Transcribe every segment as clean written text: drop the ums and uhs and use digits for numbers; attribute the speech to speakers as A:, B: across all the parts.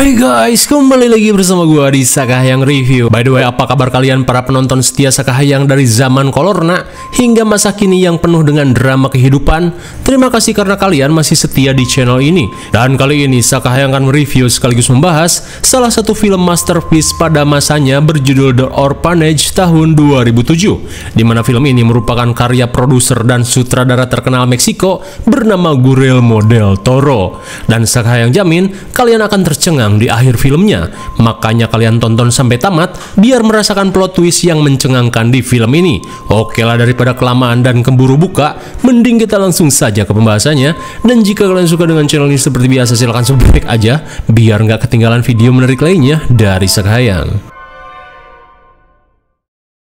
A: Hai guys, kembali lagi bersama gua di Sakahayang Review. By the way, apa kabar kalian para penonton setia Sakahayang dari zaman kolorna hingga masa kini yang penuh dengan drama kehidupan? Terima kasih karena kalian masih setia di channel ini. Dan kali ini Sakahayang akan mereview sekaligus membahas salah satu film masterpiece pada masanya berjudul The Orphanage tahun 2007, di mana film ini merupakan karya produser dan sutradara terkenal Meksiko bernama Guillermo del Toro. Dan Sakahayang jamin kalian akan tercengang di akhir filmnya, makanya kalian tonton sampai tamat biar merasakan plot twist yang mencengangkan di film ini. Oke lah, daripada kelamaan dan keburu buka, mending kita langsung saja ke pembahasannya. Dan jika kalian suka dengan channel ini seperti biasa, silahkan subscribe aja biar nggak ketinggalan video menarik lainnya dari Sakahayang.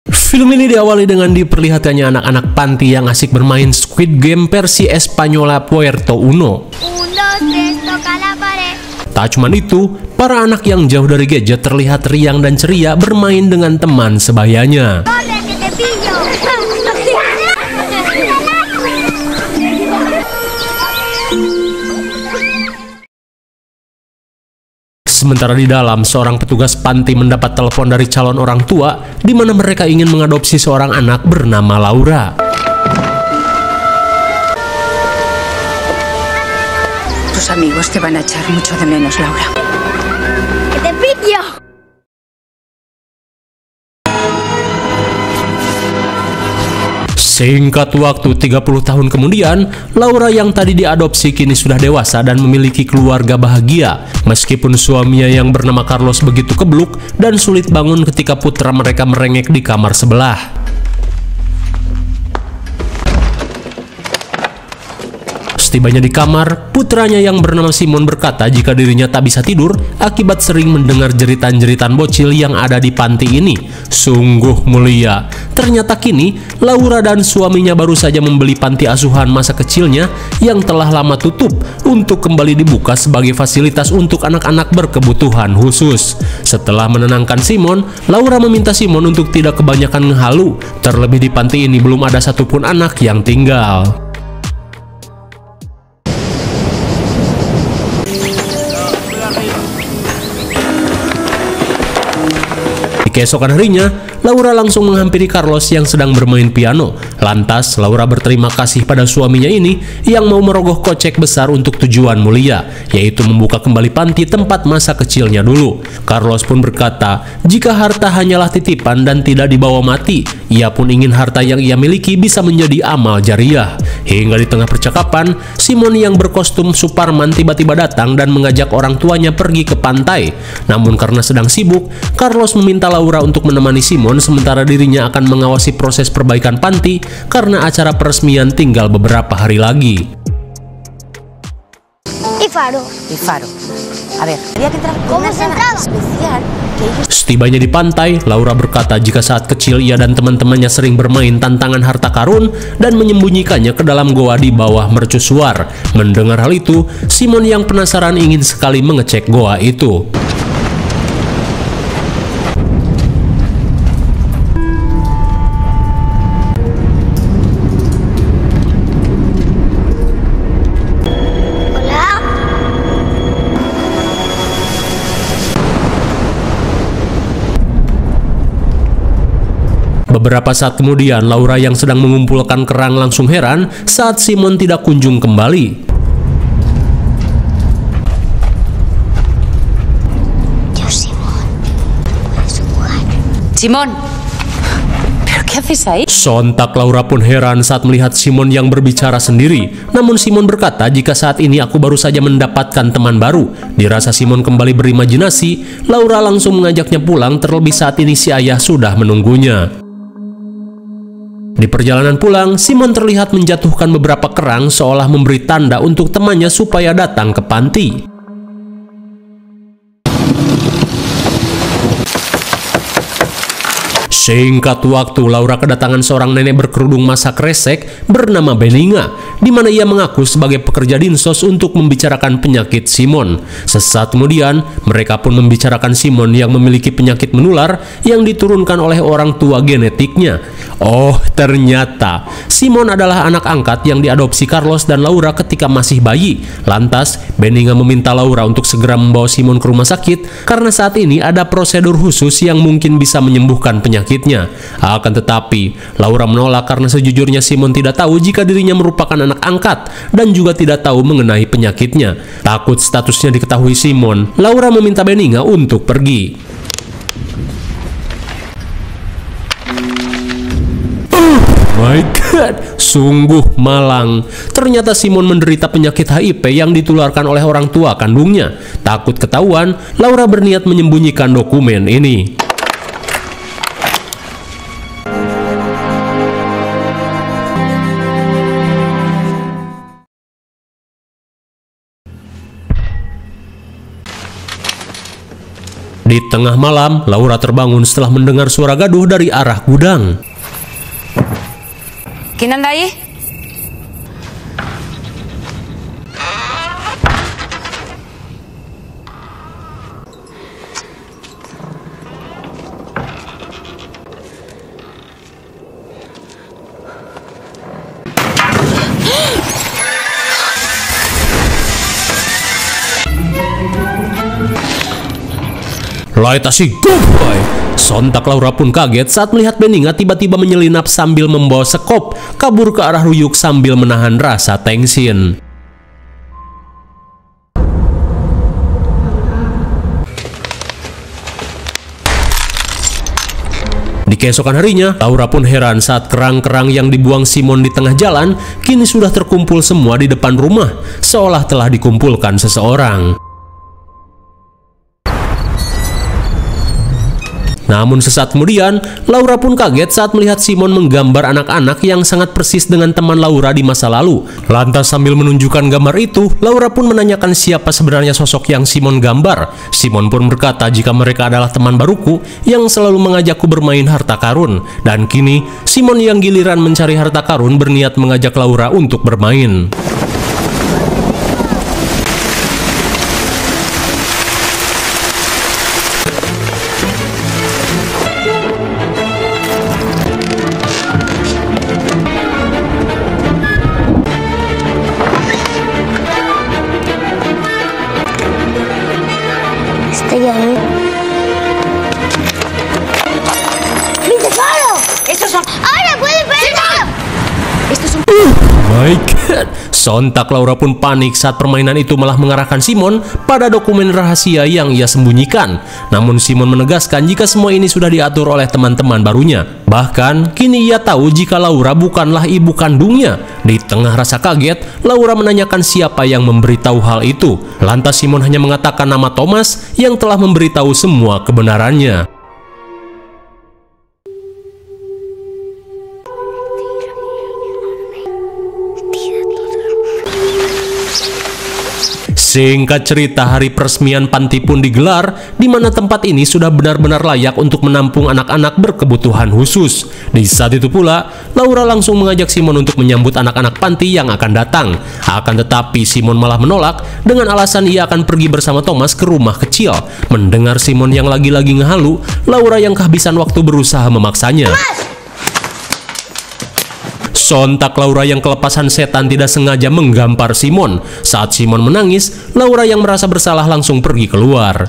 A: Film ini diawali dengan diperlihatkannya anak-anak panti yang asik bermain Squid Game versi Española Puerto Uno. Tak cuma itu, para anak yang jauh dari gadget terlihat riang dan ceria bermain dengan teman sebayanya. Sementara di dalam, seorang petugas panti mendapat telepon dari calon orang tua di mana mereka ingin mengadopsi seorang anak bernama Laura.
B: Tus amigos te van a echar mucho de menos, Laura.
C: ¡Que te pillo!
A: Singkat waktu 30 tahun kemudian, Laura yang tadi diadopsi kini sudah dewasa dan memiliki keluarga bahagia. Meskipun suaminya yang bernama Carlos begitu kebluk dan sulit bangun ketika putra mereka merengek di kamar sebelah. Setibanya di kamar, putranya yang bernama Simon berkata jika dirinya tak bisa tidur akibat sering mendengar jeritan-jeritan bocil yang ada di panti ini. Sungguh mulia. Ternyata kini, Laura dan suaminya baru saja membeli panti asuhan masa kecilnya yang telah lama tutup untuk kembali dibuka sebagai fasilitas untuk anak-anak berkebutuhan khusus. Setelah menenangkan Simon, Laura meminta Simon untuk tidak kebanyakan ngehalu. Terlebih di panti ini belum ada satupun anak yang tinggal. Keesokan harinya, Laura langsung menghampiri Carlos yang sedang bermain piano. Lantas, Laura berterima kasih pada suaminya ini yang mau merogoh kocek besar untuk tujuan mulia, yaitu membuka kembali panti tempat masa kecilnya dulu. Carlos pun berkata, jika harta hanyalah titipan dan tidak dibawa mati, ia pun ingin harta yang ia miliki bisa menjadi amal jariah. Hingga di tengah percakapan, Simon yang berkostum Superman tiba-tiba datang dan mengajak orang tuanya pergi ke pantai. Namun karena sedang sibuk, Carlos meminta Laura untuk menemani Simon sementara dirinya akan mengawasi proses perbaikan panti karena acara peresmian tinggal beberapa hari lagi.
C: Y Faro.
B: A ver, había que entrar con una sala especial que ellos...
A: Setibanya di pantai, Laura berkata jika saat kecil ia dan teman-temannya sering bermain tantangan harta karun dan menyembunyikannya ke dalam goa di bawah mercusuar. Mendengar hal itu, Simon yang penasaran ingin sekali mengecek goa itu. Beberapa saat kemudian, Laura yang sedang mengumpulkan kerang langsung heran saat Simon tidak kunjung kembali.
B: Simón, ¿pero qué haces ahí?
A: Sontak Laura pun heran saat melihat Simon yang berbicara sendiri. Namun Simon berkata jika saat ini aku baru saja mendapatkan teman baru. Dirasa Simon kembali berimajinasi, Laura langsung mengajaknya pulang, terlebih saat ini si ayah sudah menunggunya. Di perjalanan pulang, Simon terlihat menjatuhkan beberapa kerang seolah memberi tanda untuk temannya supaya datang ke panti. Singkat waktu, Laura kedatangan seorang nenek berkerudung masa kresek bernama Beninga, di mana ia mengaku sebagai pekerja dinsos untuk membicarakan penyakit Simon. Sesaat kemudian, mereka pun membicarakan Simon yang memiliki penyakit menular yang diturunkan oleh orang tua genetiknya. Oh, ternyata Simon adalah anak angkat yang diadopsi Carlos dan Laura ketika masih bayi. Lantas, Beninga meminta Laura untuk segera membawa Simon ke rumah sakit karena saat ini ada prosedur khusus yang mungkin bisa menyembuhkan penyakitnya. Akan tetapi, Laura menolak karena sejujurnya Simon tidak tahu jika dirinya merupakan anak angkat dan juga tidak tahu mengenai penyakitnya. Takut statusnya diketahui Simon, Laura meminta Beninga untuk pergi. My God, sungguh malang. Ternyata Simon menderita penyakit HIV yang ditularkan oleh orang tua kandungnya. Takut ketahuan, Laura berniat menyembunyikan dokumen ini. Di tengah malam, Laura terbangun setelah mendengar suara gaduh dari arah gudang.
B: ¿Quién anda ahí?
A: Light asik goodbye. Sontak Laura pun kaget saat melihat Beninga tiba-tiba menyelinap sambil membawa sekop kabur ke arah Ruyuk sambil menahan rasa tengsin. Di keesokan harinya, Laura pun heran saat kerang-kerang yang dibuang Simon di tengah jalan kini sudah terkumpul semua di depan rumah, seolah telah dikumpulkan seseorang. Namun sesaat kemudian, Laura pun kaget saat melihat Simon menggambar anak-anak yang sangat persis dengan teman Laura di masa lalu. Lantas sambil menunjukkan gambar itu, Laura pun menanyakan siapa sebenarnya sosok yang Simon gambar. Simon pun berkata jika mereka adalah teman baruku yang selalu mengajakku bermain harta karun. Dan kini, Simon yang giliran mencari harta karun berniat mengajak Laura untuk bermain. My God, sontak Laura pun panik saat permainan itu malah mengarahkan Simon pada dokumen rahasia yang ia sembunyikan. Namun Simon menegaskan jika semua ini sudah diatur oleh teman-teman barunya. Bahkan, kini ia tahu jika Laura bukanlah ibu kandungnya. Di tengah rasa kaget, Laura menanyakan siapa yang memberitahu hal itu. Lantas Simon hanya mengatakan nama Thomas yang telah memberitahu semua kebenarannya. Singkat cerita, hari peresmian panti pun digelar, di mana tempat ini sudah benar-benar layak untuk menampung anak-anak berkebutuhan khusus. Di saat itu pula, Laura langsung mengajak Simon untuk menyambut anak-anak panti yang akan datang. Akan tetapi Simon malah menolak dengan alasan ia akan pergi bersama Thomas ke rumah kecil. Mendengar Simon yang lagi-lagi ngehalu, Laura yang kehabisan waktu berusaha memaksanya. Sontak Laura yang kelepasan setan tidak sengaja menggampar Simon. Saat Simon menangis, Laura yang merasa bersalah langsung pergi keluar.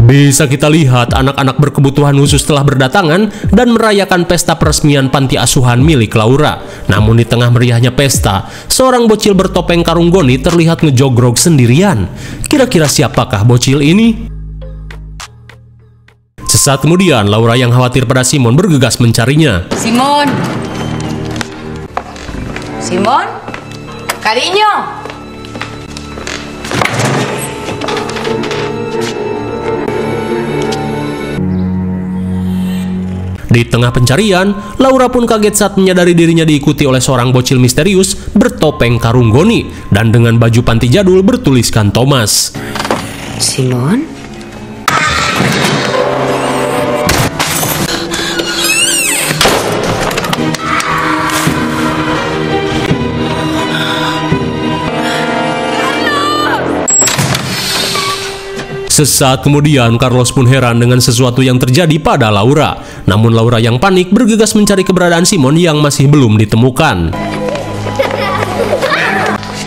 A: Bisa kita lihat anak-anak berkebutuhan khusus telah berdatangan dan merayakan pesta peresmian panti asuhan milik Laura. Namun di tengah meriahnya pesta, seorang bocil bertopeng karung goni terlihat ngejogrok sendirian. Kira-kira siapakah bocil ini? Sesaat kemudian, Laura yang khawatir pada Simon bergegas mencarinya.
B: Simon. Simon. Cariño.
A: Di tengah pencarian, Laura pun kaget saat menyadari dirinya diikuti oleh seorang bocil misterius bertopeng karung goni dan dengan baju panti jadul bertuliskan Thomas.
B: Simon?
A: Sesaat kemudian, Carlos pun heran dengan sesuatu yang terjadi pada Laura. Namun Laura yang panik bergegas mencari keberadaan Simon yang masih belum ditemukan.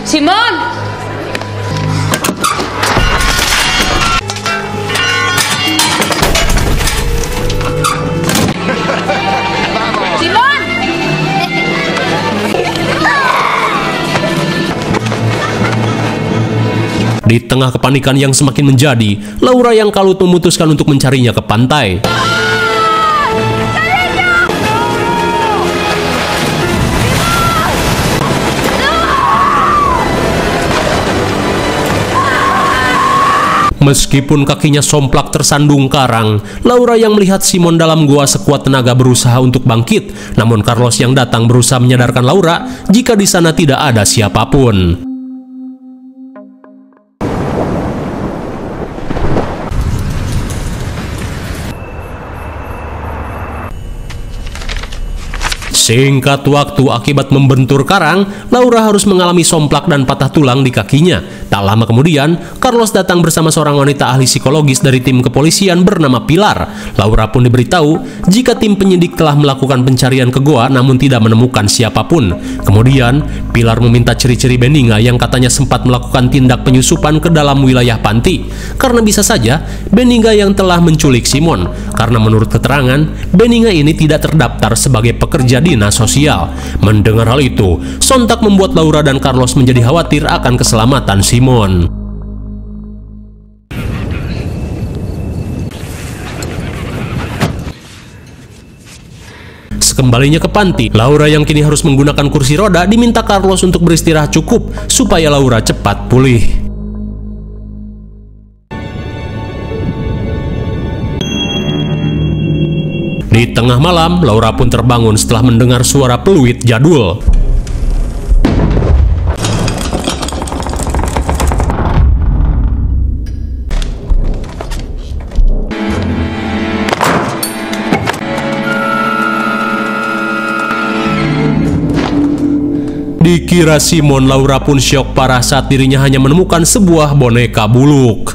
D: Simon! Simon!
A: Di tengah kepanikan yang semakin menjadi, Laura yang kalut memutuskan untuk mencarinya ke pantai. Meskipun kakinya somplak tersandung karang, Laura yang melihat Simon dalam gua sekuat tenaga berusaha untuk bangkit. Namun Carlos yang datang berusaha menyadarkan Laura jika di sana tidak ada siapapun. Singkat waktu, akibat membentur karang, Laura harus mengalami somplak dan patah tulang di kakinya. Tak lama kemudian, Carlos datang bersama seorang wanita ahli psikologis dari tim kepolisian bernama Pilar. Laura pun diberitahu jika tim penyidik telah melakukan pencarian ke goa namun tidak menemukan siapapun. Kemudian, Pilar meminta ciri-ciri Benninga yang katanya sempat melakukan tindak penyusupan ke dalam wilayah panti. Karena bisa saja, Benninga yang telah menculik Simon. Karena menurut keterangan, Benninga ini tidak terdaftar sebagai pekerja dinas sosial. Mendengar hal itu, sontak membuat Laura dan Carlos menjadi khawatir akan keselamatan Simon. Sekembalinya ke panti, Laura yang kini harus menggunakan kursi roda diminta Carlos untuk beristirahat cukup supaya Laura cepat pulih. Di tengah malam, Laura pun terbangun setelah mendengar suara peluit jadul. Dikira Simon, Laura pun syok parah saat dirinya hanya menemukan sebuah boneka buluk.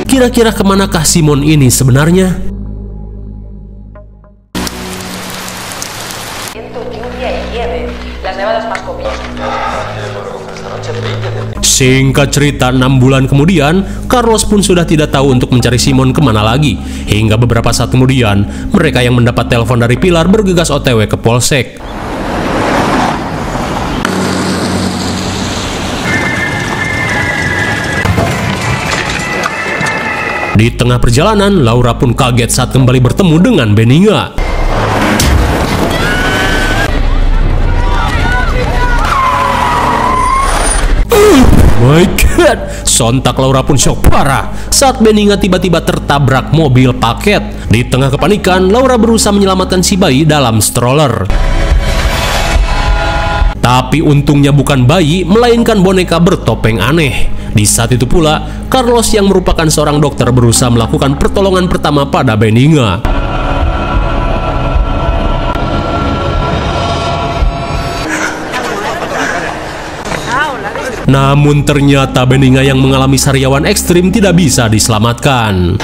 A: Kira-kira kemanakah Simon ini sebenarnya? Singkat cerita, 6 bulan kemudian, Carlos pun sudah tidak tahu untuk mencari Simon kemana lagi. Hingga beberapa saat kemudian, mereka yang mendapat telepon dari Pilar bergegas OTW ke Polsek. Di tengah perjalanan, Laura pun kaget saat kembali bertemu dengan Benninga. My God! Sontak Laura pun syok parah saat Benninga tiba-tiba tertabrak mobil paket. Di tengah kepanikan, Laura berusaha menyelamatkan si bayi dalam stroller. Tapi untungnya bukan bayi, melainkan boneka bertopeng aneh. Di saat itu pula, Carlos yang merupakan seorang dokter berusaha melakukan pertolongan pertama pada Benninga. Namun ternyata Benninga yang mengalami sariawan ekstrim tidak bisa diselamatkan.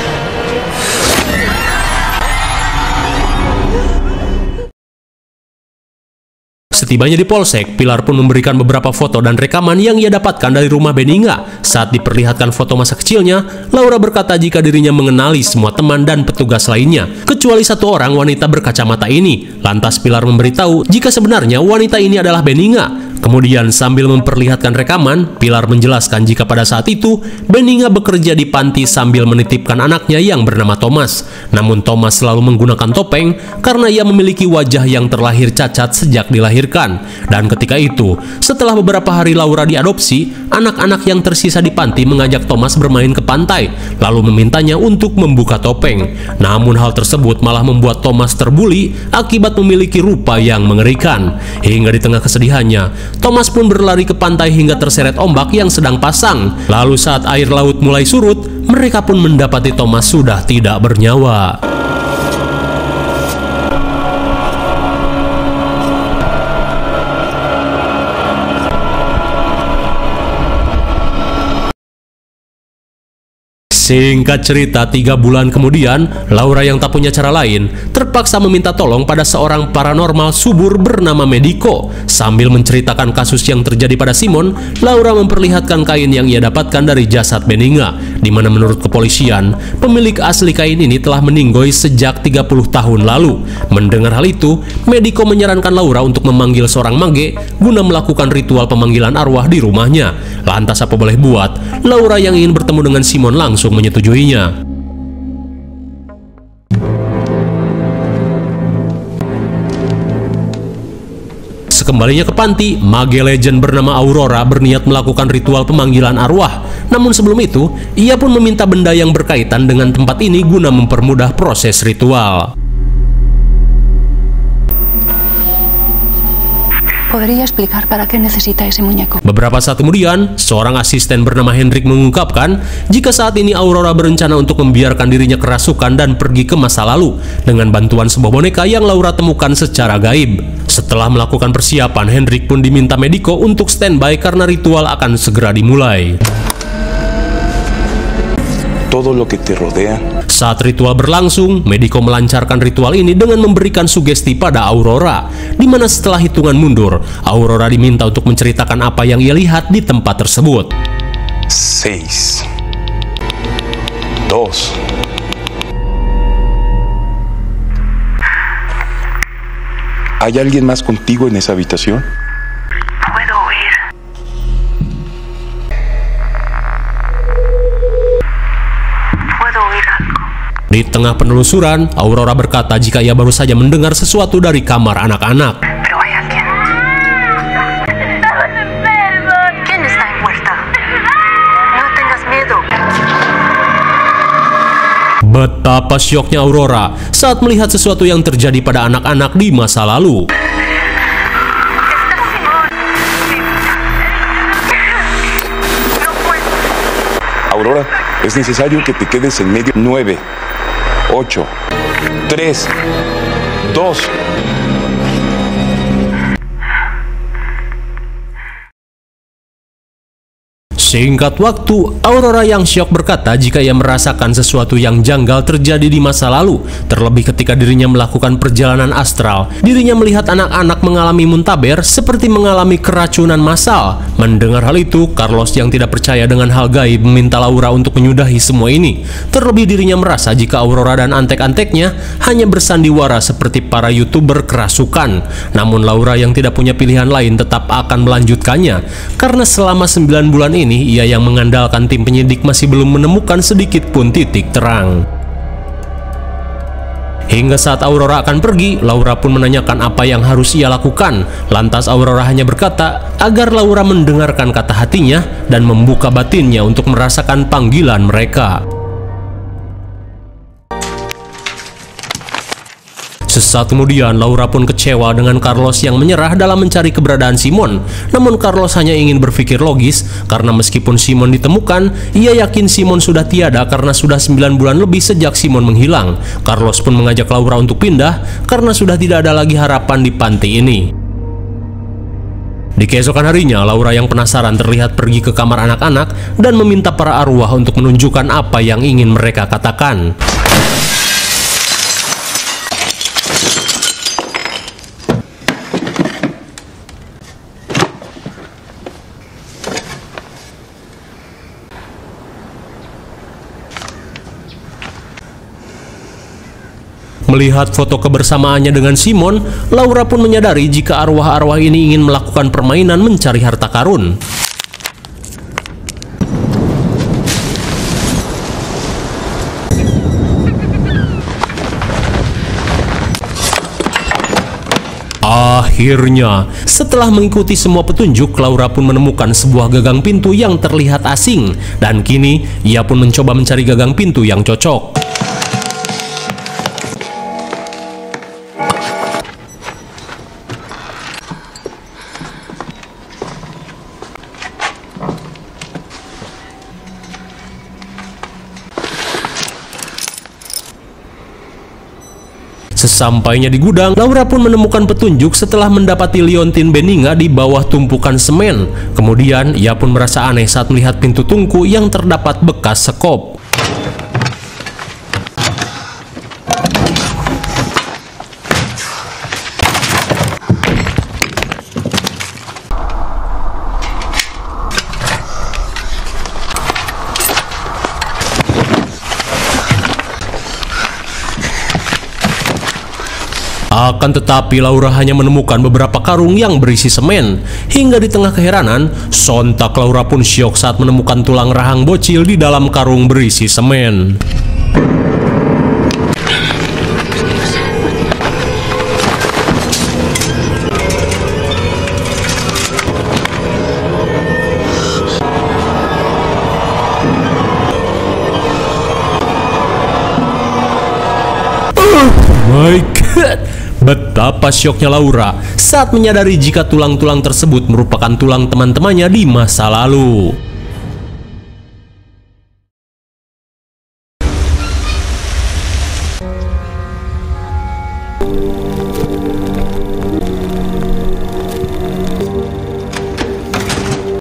A: Setibanya di Polsek, Pilar pun memberikan beberapa foto dan rekaman yang ia dapatkan dari rumah Benninga. Saat diperlihatkan foto masa kecilnya, Laura berkata jika dirinya mengenali semua teman dan petugas lainnya, kecuali satu orang wanita berkacamata ini. Lantas Pilar memberitahu jika sebenarnya wanita ini adalah Benninga. Kemudian sambil memperlihatkan rekaman, Pilar menjelaskan jika pada saat itu Benninga bekerja di panti sambil menitipkan anaknya yang bernama Thomas. Namun Thomas selalu menggunakan topeng karena ia memiliki wajah yang terlahir cacat sejak dilahirkan. Dan ketika itu, setelah beberapa hari Laura diadopsi, anak-anak yang tersisa di panti mengajak Thomas bermain ke pantai, lalu memintanya untuk membuka topeng. Namun hal tersebut malah membuat Thomas terbuli akibat memiliki rupa yang mengerikan. Hingga di tengah kesedihannya, Thomas pun berlari ke pantai hingga terseret ombak yang sedang pasang. Lalu saat air laut mulai surut, mereka pun mendapati Thomas sudah tidak bernyawa. Singkat cerita, 3 bulan kemudian, Laura yang tak punya cara lain terpaksa meminta tolong pada seorang paranormal subur bernama Medico. Sambil menceritakan kasus yang terjadi pada Simon, Laura memperlihatkan kain yang ia dapatkan dari jasad Benninga, di mana menurut kepolisian, pemilik asli kain ini telah meninggoy sejak 30 tahun lalu. Mendengar hal itu, Medico menyarankan Laura untuk memanggil seorang mage guna melakukan ritual pemanggilan arwah di rumahnya. Lantas apa boleh buat, Laura yang ingin bertemu dengan Simon langsung menyetujuinya. Sekembalinya ke panti, mage legend bernama Aurora berniat melakukan ritual pemanggilan arwah. Namun sebelum itu, ia pun meminta benda yang berkaitan dengan tempat ini guna mempermudah proses ritual.
D: ¿Podría explicar para qué necesita ese muñeco?
A: Beberapa saat kemudian, seorang asisten bernama Hendrik mengungkapkan jika saat ini Aurora berencana untuk membiarkan dirinya kerasukan dan pergi ke masa lalu dengan bantuan sebuah boneka yang Laura temukan secara gaib. Setelah melakukan persiapan, Hendrik pun diminta Medico untuk standby karena ritual akan segera dimulai.
E: Todo lo que te rodea.
A: Saat ritual berlangsung, Medico melancarkan ritual ini dengan memberikan sugesti pada Aurora, di mana setelah hitungan mundur, Aurora diminta untuk menceritakan apa yang ia lihat di tempat tersebut.
E: 6, 2. ¿Hay alguien más contigo en esa habitación?
D: Puedo oír. Puedo oír algo.
A: Di tengah penelusuran, Aurora berkata jika ia baru saja mendengar sesuatu dari kamar anak-anak.
D: Pero hay alguien. ¿Quién está muerta? No tengas miedo.
A: Betapa syoknya Aurora saat melihat sesuatu yang terjadi pada anak-anak di masa lalu.
E: Aurora, es necesario que te quedes en medio. 9, 8, 3, 2.
A: Singkat waktu, Aurora yang syok berkata jika ia merasakan sesuatu yang janggal terjadi di masa lalu. Terlebih ketika dirinya melakukan perjalanan astral, dirinya melihat anak-anak mengalami muntaber seperti mengalami keracunan massal. Mendengar hal itu, Carlos yang tidak percaya dengan hal gaib meminta Laura untuk menyudahi semua ini. Terlebih dirinya merasa jika Aurora dan antek-anteknya hanya bersandiwara seperti para YouTuber kerasukan. Namun Laura yang tidak punya pilihan lain tetap akan melanjutkannya, karena selama 9 bulan ini ia yang mengandalkan tim penyidik masih belum menemukan sedikit pun titik terang. Hingga saat Aurora akan pergi, Laura pun menanyakan apa yang harus ia lakukan. Lantas Aurora hanya berkata agar Laura mendengarkan kata hatinya dan membuka batinnya untuk merasakan panggilan mereka. Sesaat kemudian, Laura pun kecewa dengan Carlos yang menyerah dalam mencari keberadaan Simon. Namun Carlos hanya ingin berpikir logis, karena meskipun Simon ditemukan, ia yakin Simon sudah tiada karena sudah 9 bulan lebih sejak Simon menghilang. Carlos pun mengajak Laura untuk pindah, karena sudah tidak ada lagi harapan di panti ini. Di keesokan harinya, Laura yang penasaran terlihat pergi ke kamar anak-anak dan meminta para arwah untuk menunjukkan apa yang ingin mereka katakan. Melihat foto kebersamaannya dengan Simon, Laura pun menyadari jika arwah-arwah ini ingin melakukan permainan mencari harta karun. Akhirnya, setelah mengikuti semua petunjuk, Laura pun menemukan sebuah gagang pintu yang terlihat asing, dan kini ia pun mencoba mencari gagang pintu yang cocok. Sesampainya di gudang, Laura pun menemukan petunjuk setelah mendapati liontin beninga di bawah tumpukan semen. Kemudian, ia pun merasa aneh saat melihat pintu tungku yang terdapat bekas sekop. Akan tetapi Laura hanya menemukan beberapa karung yang berisi semen. Hingga di tengah keheranan, sontak Laura pun syok saat menemukan tulang rahang bocil di dalam karung berisi semen. Oh my god! Betapa syoknya Laura saat menyadari jika tulang-tulang tersebut merupakan tulang teman-temannya di masa lalu.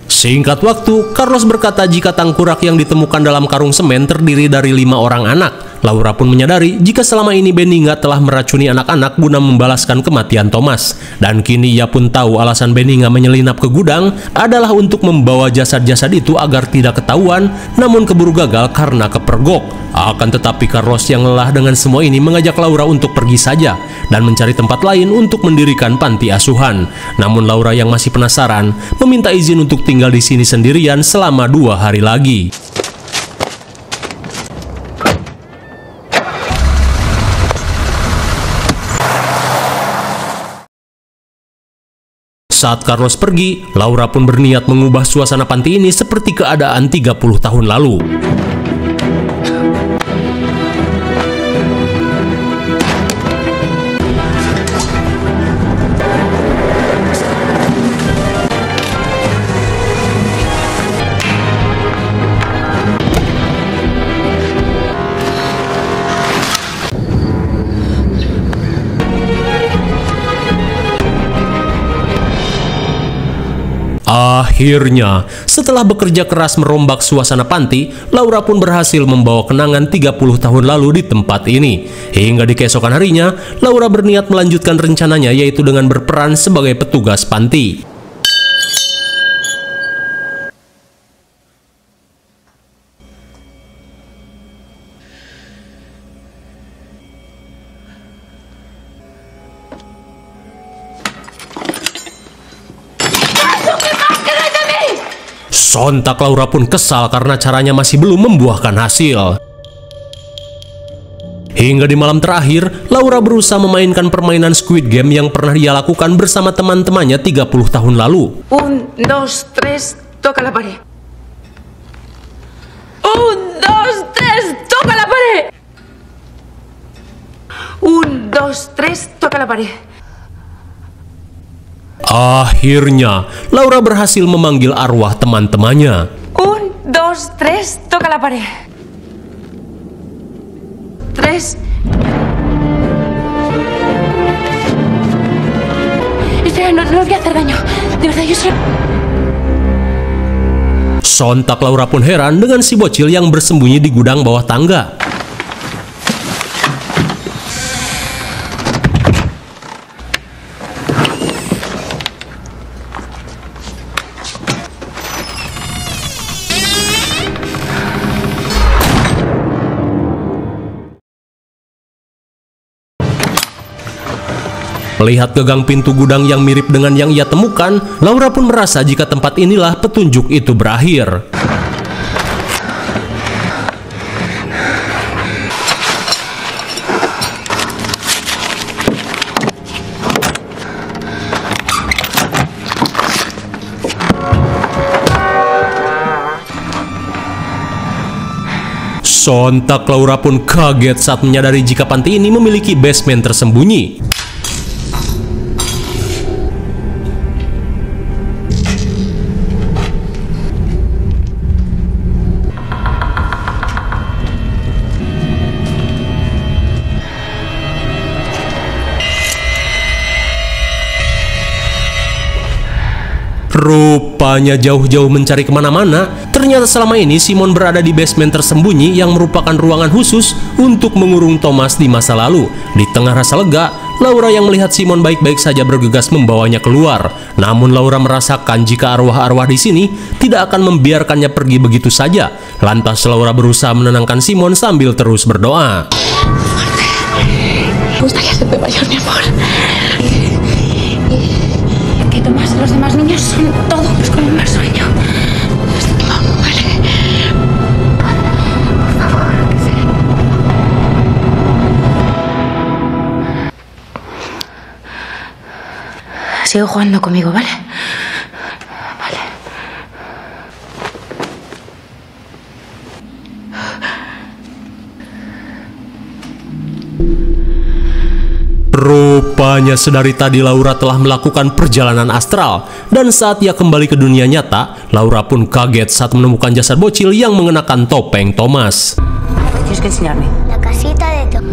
A: Singkat waktu, Carlos berkata jika tangkurak yang ditemukan dalam karung semen terdiri dari 5 orang anak. Laura pun menyadari jika selama ini Beninga telah meracuni anak-anak guna membalaskan kematian Thomas. Dan kini ia pun tahu alasan Beninga menyelinap ke gudang adalah untuk membawa jasad-jasad itu agar tidak ketahuan, namun keburu gagal karena kepergok. Akan tetapi Carlos yang lelah dengan semua ini mengajak Laura untuk pergi saja dan mencari tempat lain untuk mendirikan panti asuhan. Namun Laura yang masih penasaran meminta izin untuk tinggal di sini sendirian selama 2 hari lagi. Saat Carlos pergi, Laura pun berniat mengubah suasana panti ini seperti keadaan 30 tahun lalu. Akhirnya, setelah bekerja keras merombak suasana panti, Laura pun berhasil membawa kenangan 30 tahun lalu di tempat ini. Hingga di keesokan harinya, Laura berniat melanjutkan rencananya, yaitu dengan berperan sebagai petugas panti. Sontak Laura pun kesal karena caranya masih belum membuahkan hasil. Hingga di malam terakhir, Laura berusaha memainkan permainan Squid Game yang pernah dia lakukan bersama teman-temannya 30 tahun lalu.
D: 1, 2, 3, toca la pared. 1, 2, 3, toca la pared. 1, 2, 3, toca la pared.
A: Akhirnya, Laura berhasil memanggil arwah teman-temannya.
D: 1, 2, 3, toca la pared. 3. No voy a hacer daño. De verdad, yo soy...
A: Sontak Laura pun heran dengan si bocil yang bersembunyi di gudang bawah tangga. Melihat gagang pintu gudang yang mirip dengan yang ia temukan, Laura pun merasa jika tempat inilah petunjuk itu berakhir. Sontak Laura pun kaget saat menyadari jika panti ini memiliki basement tersembunyi. Rupanya jauh-jauh mencari kemana-mana, ternyata selama ini Simon berada di basement tersembunyi yang merupakan ruangan khusus untuk mengurung Thomas di masa lalu. Di tengah rasa lega, Laura yang melihat Simon baik-baik saja bergegas membawanya keluar. Namun Laura merasakan jika arwah-arwah di sini tidak akan membiarkannya pergi begitu saja. Lantas Laura berusaha menenangkan Simon sambil terus berdoa.
D: Tomás, los demás niños son todos con un mal sueño. Hasta que mamá muere. Por favor, que sea. Sigo jugando conmigo, ¿vale? Vale.
A: Rupanya sedari tadi Laura telah melakukan perjalanan astral, dan saat ia kembali ke dunia nyata, Laura pun kaget saat menemukan jasad bocil yang mengenakan topeng Thomas.
B: Tienes que enseñarme.
C: La casita de Tom.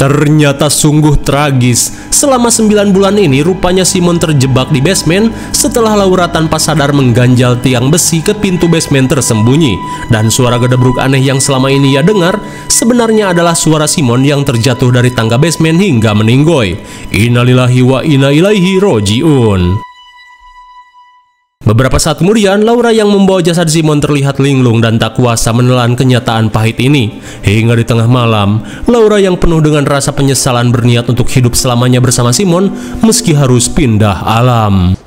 A: Ternyata sungguh tragis. Selama 9 bulan ini rupanya Simon terjebak di basement setelah Laura tanpa sadar mengganjal tiang besi ke pintu basement tersembunyi. Dan suara gedebruk aneh yang selama ini ia dengar sebenarnya adalah suara Simon yang terjatuh dari tangga basement hingga meninggoy. Innalillahi wa inna ilaihi roji'un. Beberapa saat kemudian, Laura yang membawa jasad Simon terlihat linglung dan tak kuasa menelan kenyataan pahit ini. Hingga di tengah malam, Laura yang penuh dengan rasa penyesalan berniat untuk hidup selamanya bersama Simon meski harus pindah alam.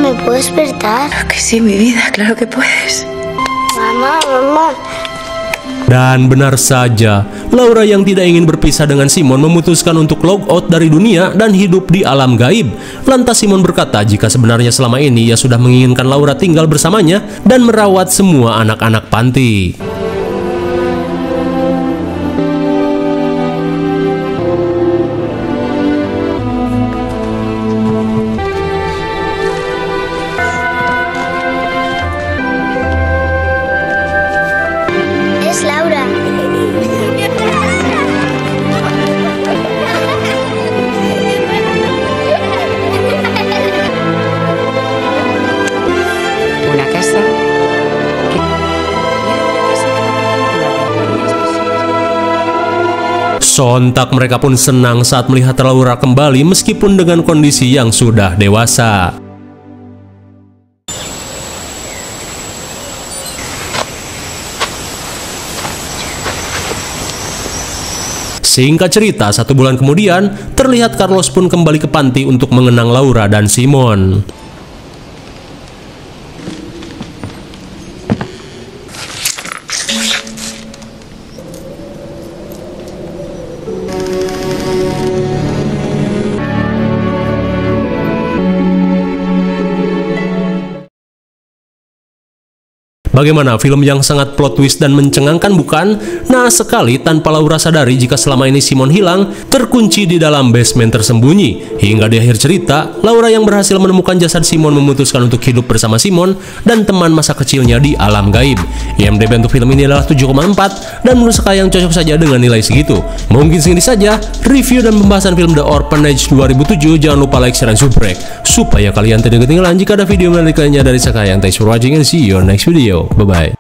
C: ¿Me puedes despertar?
D: Claro que sí, mi vida, claro que puedes.
C: Mamá.
A: Dan benar saja, Laura yang tidak ingin berpisah dengan Simon memutuskan untuk log out dari dunia dan hidup di alam gaib. Lantas Simon berkata jika sebenarnya selama ini ia sudah menginginkan Laura tinggal bersamanya dan merawat semua anak-anak panti.
C: Es Laura.
B: Una casa.
A: Sontak mereka pun senang saat melihat Laura kembali meskipun dengan kondisi yang sudah dewasa. Singkat cerita, 1 bulan kemudian, terlihat Carlos pun kembali ke panti untuk mengenang Laura dan Simon. Bagaimana, film yang sangat plot twist dan mencengangkan bukan? Nah, sekali tanpa Laura sadari jika selama ini Simon hilang, terkunci di dalam basement tersembunyi. Hingga di akhir cerita, Laura yang berhasil menemukan jasad Simon memutuskan untuk hidup bersama Simon dan teman masa kecilnya di alam gaib. IMDb untuk film ini adalah 7,4 dan menurut saya yang cocok saja dengan nilai segitu. Mungkin segini saja review dan pembahasan film The Orphanage 2007. Jangan lupa like, share, dan subscribe supaya kalian tidak ketinggalan jika ada video menarik lainnya dari Sakahayang. Thanks for watching and see you on next video. Bye-bye.